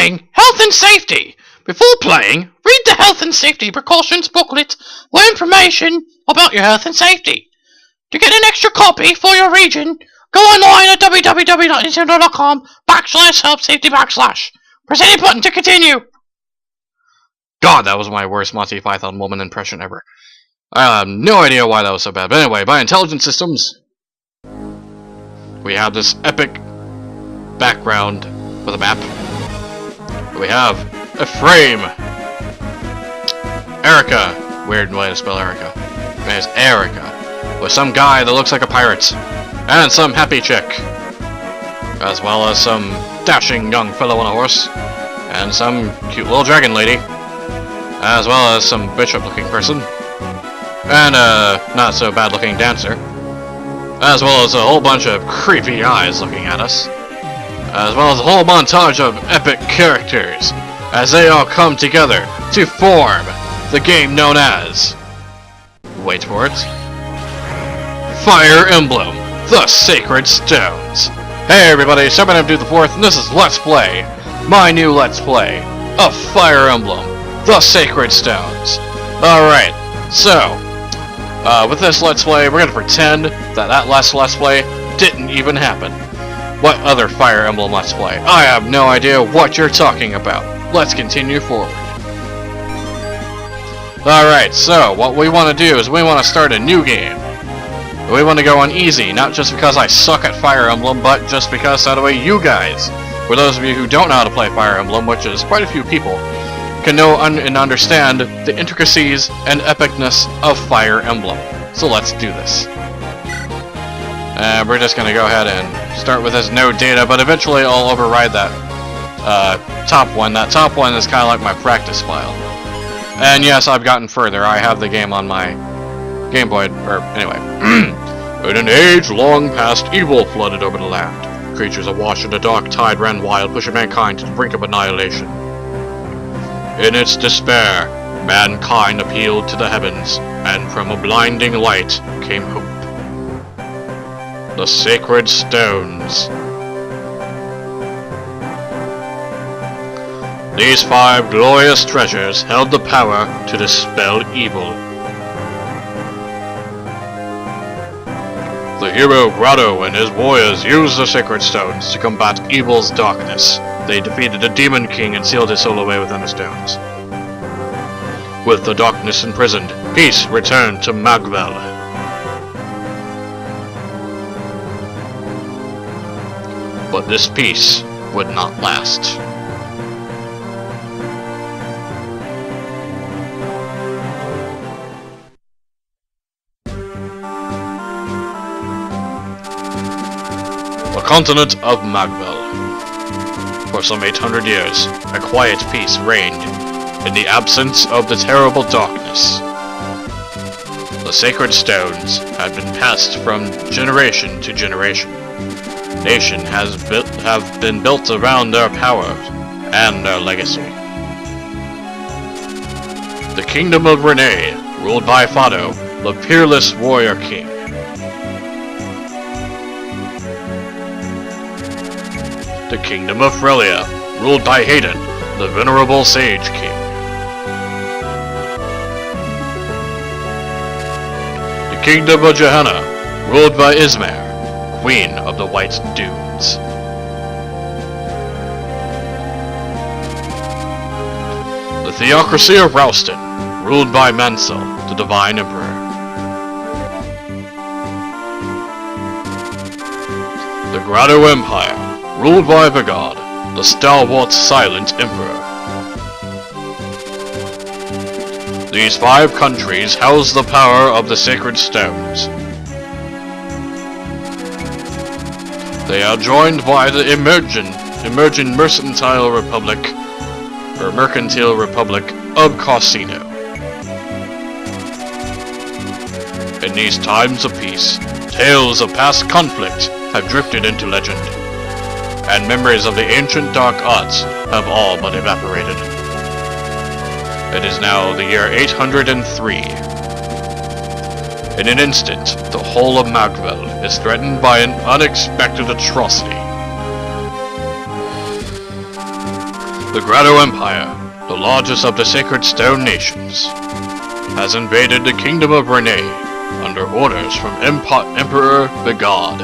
playing, health and safety. Before playing, read the health and safety precautions booklet for information about your health and safety. To get an extra copy for your region, go online at www.nintendo.com/help-safety/. Press any button to continue. God, that was my worst Monty Python woman impression ever. I have no idea why that was so bad. But anyway, by Intelligent Systems, we have this epic background with a map. We have a frame. Erica. Weird way to spell Erica. It's Erica. With some guy that looks like a pirate. And some happy chick. As well as some dashing young fellow on a horse. And some cute little dragon lady. As well as some bishop-looking person. And a not-so-bad-looking dancer. As well as a whole bunch of creepy eyes looking at us. As well as a whole montage of epic characters. As they all come together to form the game known as... wait for it. Fire Emblem, the Sacred Stones. Hey everybody, Summoning the Fourth, and this is Let's Play. My new Let's Play of Fire Emblem, the Sacred Stones. Alright, so, with this Let's Play, we're gonna pretend that last Let's Play didn't even happen. What other Fire Emblem Let's Play? I have no idea what you're talking about. Let's continue forward. Alright, so, what we want to do is we want to start a new game. We want to go on easy, not just because I suck at Fire Emblem, but just because that way you guys, for those of you who don't know how to play Fire Emblem, which is quite a few people, can know and understand the intricacies and epicness of Fire Emblem. So let's do this. And we're just going to go ahead and start with this no data, but eventually I'll override that top one. That top one is kind of like my practice file. And yes, I've gotten further. I have the game on my Game Boy, or anyway. In an age long past, evil flooded over the land. Creatures awash in a dark tide ran wild, pushing mankind to the brink of annihilation. In its despair, mankind appealed to the heavens, and from a blinding light came hope. The Sacred Stones. These 5 glorious treasures held the power to dispel evil. The hero Grotto and his warriors used the Sacred Stones to combat evil's darkness. They defeated the Demon King and sealed his soul away within the stones. With the darkness imprisoned, peace returned to Magvel. But this peace would not last. The continent of Magvel. For some 800 years, a quiet peace reigned in the absence of the terrible darkness. The Sacred Stones had been passed from generation to generation. Nation have been built around their power and their legacy. The Kingdom of Renee, ruled by Fado, the peerless warrior king. The Kingdom of Frelia, ruled by Hayden, the venerable sage king. The Kingdom of Johanna, ruled by Ismare, Queen of the White Dunes. The Theocracy of Rouston, ruled by Mansell, the Divine Emperor. The Grotto Empire, ruled by Vigard, the stalwart silent emperor. These 5 countries house the power of the Sacred Stones. They are joined by the emerging mercantile republic of Corsino. In these times of peace, tales of past conflict have drifted into legend, and memories of the ancient dark arts have all but evaporated. It is now the year 803. In an instant, the whole of Magvel is threatened by an unexpected atrocity. The Grado Empire, the largest of the Sacred Stone nations, has invaded the Kingdom of Renee under orders from Emperor the God.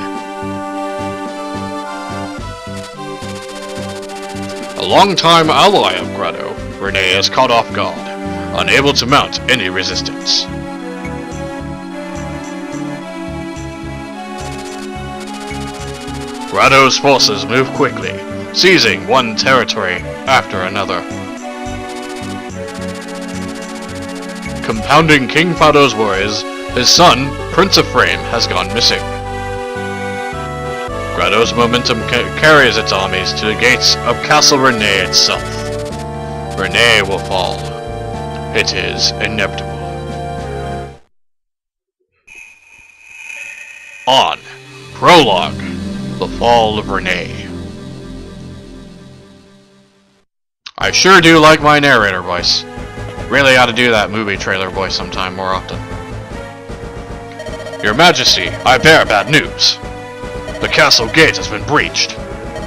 A long-time ally of Grado, Renee is caught off guard, unable to mount any resistance. Grado's forces move quickly, seizing one territory after another. Compounding King Fado's worries, his son, Prince of Frame, has gone missing. Grado's momentum carries its armies to the gates of Castle Renee itself. Renee will fall. It is inevitable. On. Prologue. The Fall of Renee. I sure do like my narrator voice. Really ought to do that movie trailer voice sometime more often. Your Majesty, I bear bad news. The castle gate has been breached.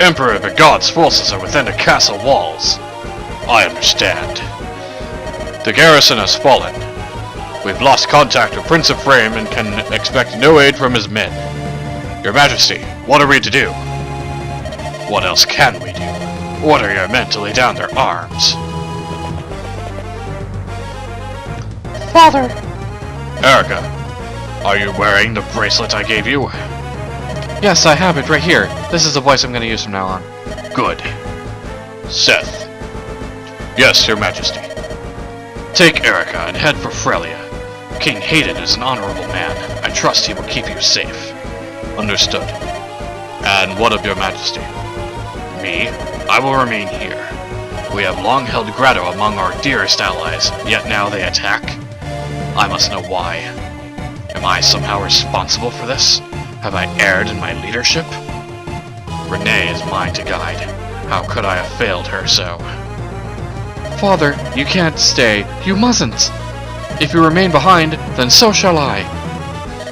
Emperor Bigod's forces are within the castle walls. I understand. The garrison has fallen. We've lost contact with Prince of Frame and can expect no aid from his men. Your Majesty, what are we to do? What else can we do? Order your men to lay down their arms. Father! Erica, are you wearing the bracelet I gave you? Yes, I have it right here. This is the voice I'm going to use from now on. Good. Seth. Yes, Your Majesty. Take Erica and head for Frelia. King Hayden is an honorable man. I trust he will keep you safe. Understood. And what of Your Majesty? Me? I will remain here. We have long held Grado among our dearest allies, yet now they attack? I must know why. Am I somehow responsible for this? Have I erred in my leadership? Renee is mine to guide. How could I have failed her so? Father, you can't stay. You mustn't. If you remain behind, then so shall I.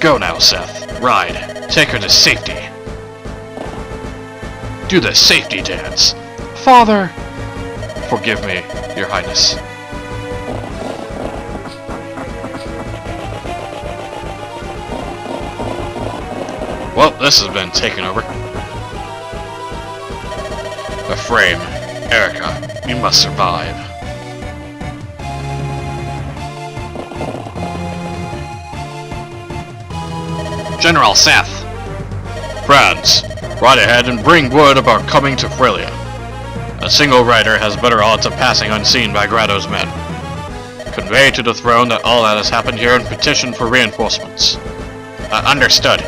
Go now, Seth. Ride. Take her to safety. Do the safety dance. Father! Forgive me, Your Highness. Well, this has been taken over. The Frame. Erica, you must survive. General Seth! Franz, ride ahead and bring word of our coming to Frelia. A single rider has better odds of passing unseen by Grado's men. Convey to the throne that all that has happened here and petition for reinforcements. Understood.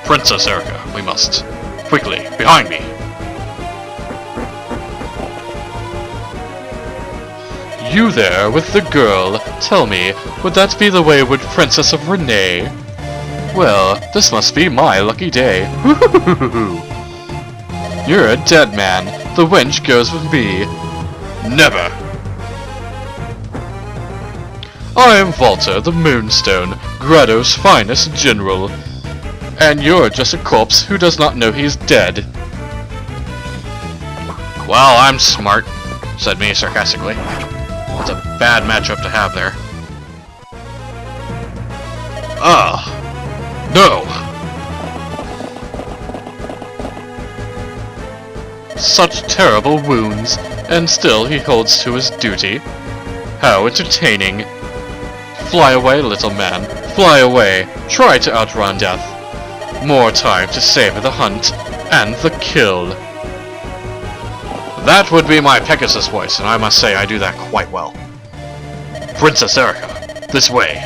Princess Erica, we must. Quickly, behind me. You there with the girl, tell me, would that be the wayward Princess of Renee? Well, this must be my lucky day. You're a dead man. The wench goes with me. Never! I am Walter, the Moonstone, Grado's finest general. And you're just a corpse who does not know he's dead. Well, I'm smart, said me sarcastically. It's a bad matchup to have there. Ugh. No! Such terrible wounds, and still he holds to his duty. How entertaining. Fly away, little man. Fly away. Try to outrun death. More time to savor the hunt and the kill. That would be my Pegasus voice, and I must say I do that quite well. Princess Erica, this way.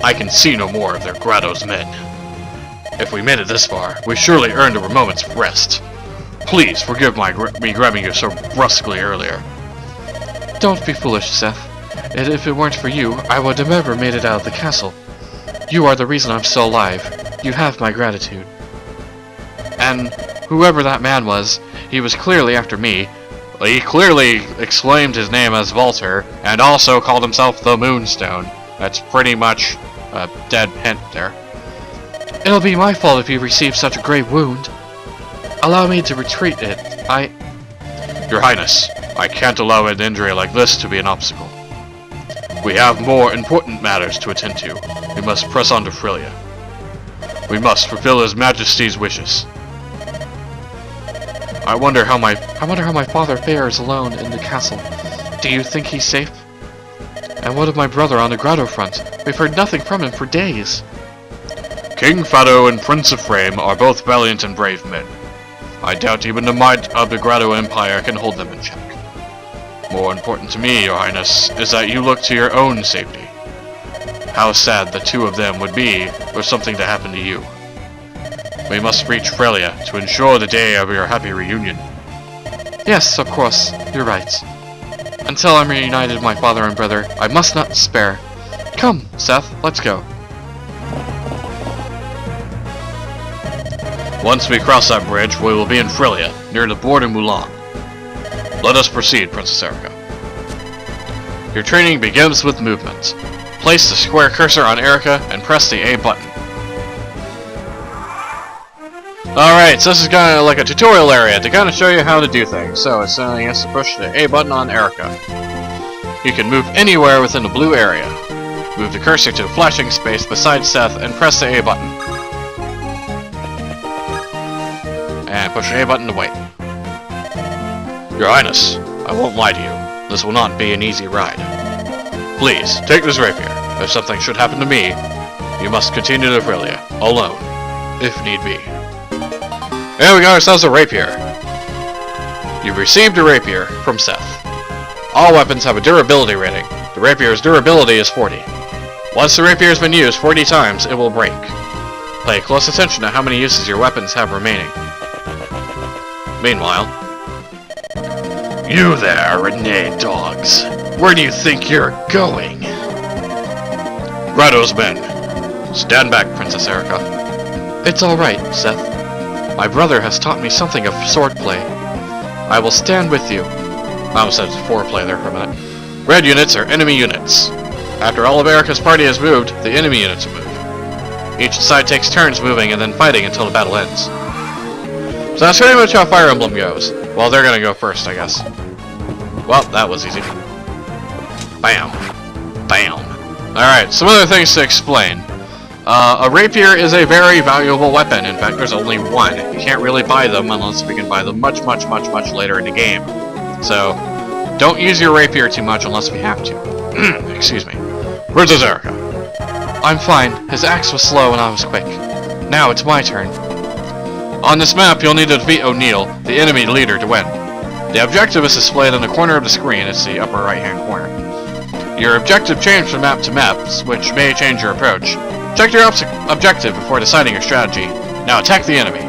I can see no more of their Grado's men. If we made it this far, we surely earned a moment's rest. Please forgive me grabbing you so brusquely earlier. Don't be foolish, Seth. And if it weren't for you, I would have never made it out of the castle. You are the reason I'm still alive. You have my gratitude. And whoever that man was, he was clearly after me. He clearly exclaimed his name as Walter, and also called himself the Moonstone. That's pretty much a dead hint there. It'll be my fault if you receive such a grave wound. Allow me to retreat it. Your Highness, I can't allow an injury like this to be an obstacle. We have more important matters to attend to. We must press on to Frelia. We must fulfill His Majesty's wishes. I wonder how my father fares alone in the castle. Do you think he's safe? And what of my brother on the grotto front? We've heard nothing from him for days. King Fado and Prince Ephraim are both valiant and brave men. I doubt even the might of the Grotto Empire can hold them in check. More important to me, Your Highness, is that you look to your own safety. How sad the two of them would be were something to happen to you. We must reach Frelia to ensure the day of your happy reunion. Yes, of course, you're right. Until I'm reunited with my father and brother, I must not despair. Come, Seth, let's go. Once we cross that bridge, we will be in Frelia, near the border Mulan. Let us proceed, Princess Erica. Your training begins with movement. Place the square cursor on Erica and press the A button. Alright, so this is kind of like a tutorial area to kind of show you how to do things. So it's telling us to push the A button on Erica. You can move anywhere within the blue area. Move the cursor to a flashing space beside Seth and press the A button. And push the A button to wait. Your Highness, I won't lie to you. This will not be an easy ride. Please, take this rapier. If something should happen to me, you must continue to Frelia, alone, if need be. And we got ourselves a rapier. You've received a rapier from Seth. All weapons have a durability rating. The rapier's durability is 40. Once the rapier has been used 40 times, it will break. Pay close attention to how many uses your weapons have remaining. Meanwhile... You there, renegade dogs. Where do you think you're going? Grotto's men. Stand back, Princess Erica. It's alright, Seth. My brother has taught me something of swordplay. I will stand with you. I almost said foreplay there for a minute. Red units are enemy units. After all of Erica's party has moved, the enemy units will move. Each side takes turns moving and then fighting until the battle ends. So that's pretty much how Fire Emblem goes. Well, they're gonna go first, I guess. Well, that was easy. Bam. Bam. Alright, some other things to explain. A rapier is a very valuable weapon. In fact, there's only one. You can't really buy them unless we can buy them much later in the game. So, don't use your rapier too much unless we have to. Excuse me. Princess Erica. I'm fine. His axe was slow and I was quick. Now it's my turn. On this map, you'll need to defeat O'Neill, the enemy leader, to win. The objective is displayed in the corner of the screen. It's the upper right-hand corner. Your objective changes from map to map, which may change your approach. Check your objective before deciding your strategy. Now attack the enemy.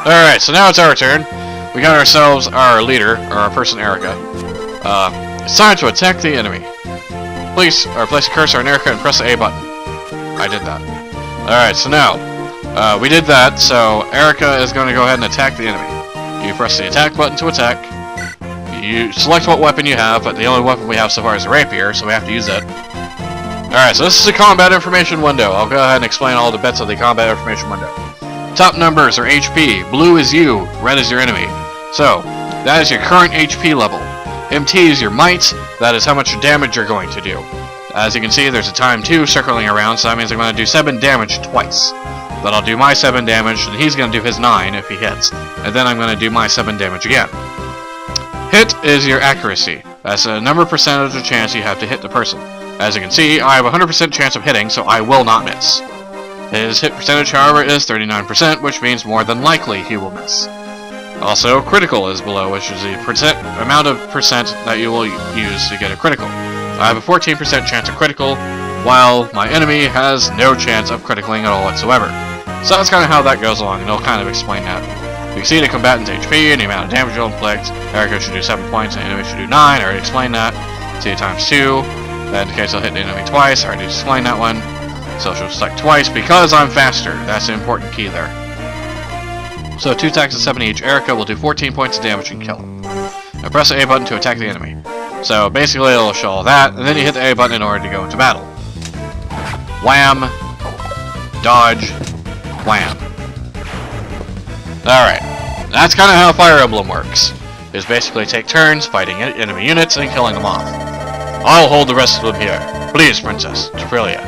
Alright, so now it's our turn. We got ourselves our leader, or our person Erica. It's time to attack the enemy. Place a cursor on Erica and press the A button. I did that. Alright, so now, we did that, so Erica is going to go ahead and attack the enemy. You press the attack button to attack. You select what weapon you have, but the only weapon we have so far is a rapier, so we have to use it. Alright, so this is a combat information window. I'll go ahead and explain all the bits of the combat information window. Top numbers are HP. Blue is you, red is your enemy. So, that is your current HP level. MT is your might, that is how much damage you're going to do. As you can see, there's a time 2 circling around, so that means I'm going to do 7 damage twice. Then I'll do my 7 damage, and he's going to do his 9 if he hits. And then I'm going to do my 7 damage again. Hit is your accuracy. That's a number percentage of chance you have to hit the person. As you can see, I have a 100% chance of hitting, so I will not miss. His hit percentage, however, is 39%, which means more than likely he will miss. Also, critical is below, which is the amount of percent that you will use to get a critical. I have a 14% chance of critical, while my enemy has no chance of criticalling at all whatsoever. So that's kind of how that goes along, and I'll kind of explain that. You can see the combatant's HP and the amount of damage you'll inflict. Erica should do 7 points, and the enemy should do 9. I already explained that. See times 2. That indicates I'll hit the enemy twice. I already explained that one. So she'll select twice because I'm faster. That's the important key there. So 2 attacks at 7 each. Erica will do 14 points of damage and kill. Now press the A button to attack the enemy. So basically it'll show all that, and then you hit the A button in order to go into battle. Wham! Dodge! Wham! Alright, that's kind of how Fire Emblem works. Is basically take turns fighting enemy units and killing them off. I'll hold the rest of them here. Please, Princess, Trillia.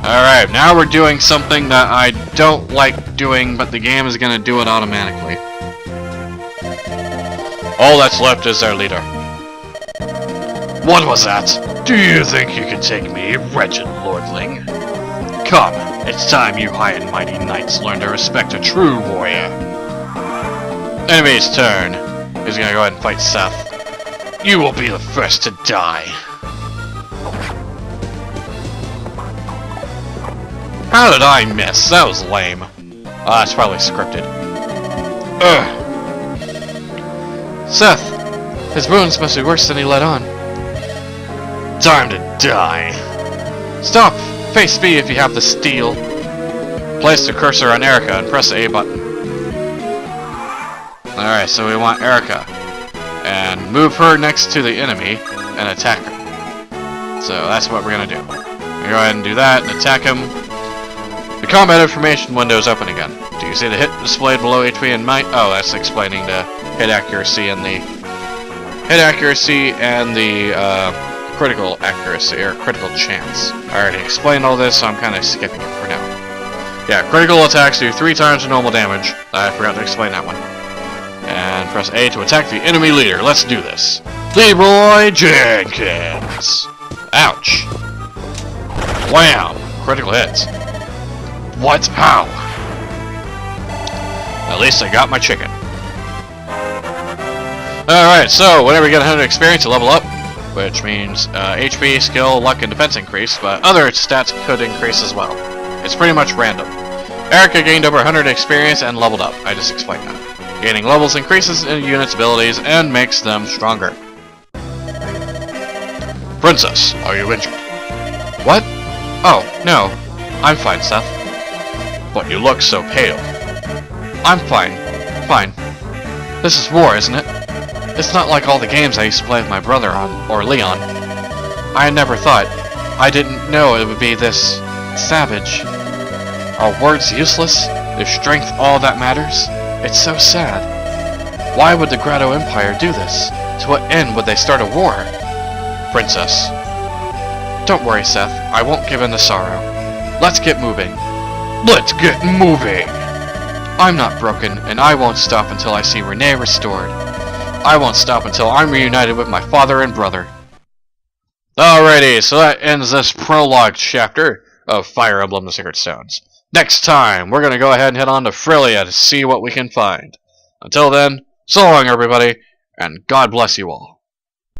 Alright, now we're doing something that I don't like doing, but the game is going to do it automatically. All that's left is our leader. What was that? Do you think you can take me, wretched lordling? Come, it's time you high and mighty knights learn to respect a true warrior. Enemy's turn. He's gonna go ahead and fight Seth. You will be the first to die. How did I miss? That was lame. Oh, that's probably scripted. Ugh. Seth, his wounds must be worse than he let on. Time to die. Stop! Face B if you have the steel. Place the cursor on Erica and press the A button. Alright, so we want Erica. And move her next to the enemy and attack her. So that's what we're gonna do. We're go ahead and do that and attack him. The combat information window is open again. Do you see the hit displayed below HP and might? Oh, that's explaining the hit accuracy and the critical accuracy or critical chance. I already explained all this, so I'm kind of skipping it for now. Yeah, critical attacks do 3 times the normal damage. I forgot to explain that one. And press A to attack the enemy leader. Let's do this. Leroy Jenkins. Ouch. Wham! Critical hits. What? How? At least I got my chicken. Alright, so whenever you get 100 experience, you level up, which means HP, skill, luck, and defense increase, but other stats could increase as well. It's pretty much random. Erica gained over 100 experience and leveled up. I just explained that. Gaining levels increases a unit's abilities and makes them stronger. Princess, are you injured? What? Oh, no. I'm fine, Seth. But you look so pale. I'm fine. Fine. This is war, isn't it? It's not like all the games I used to play with my brother on, or Leon. I never thought. I didn't know it would be this savage. Are words useless? Is strength all that matters? It's so sad. Why would the Grotto Empire do this? To what end would they start a war? Princess. Don't worry, Seth. I won't give in to sorrow. Let's get moving. Let's get moving! I'm not broken, and I won't stop until I see Renee restored. I won't stop until I'm reunited with my father and brother. Alrighty, so that ends this prologue chapter of Fire Emblem The Sacred Stones. Next time, we're going to go ahead and head on to Frilia to see what we can find. Until then, so long everybody, and God bless you all.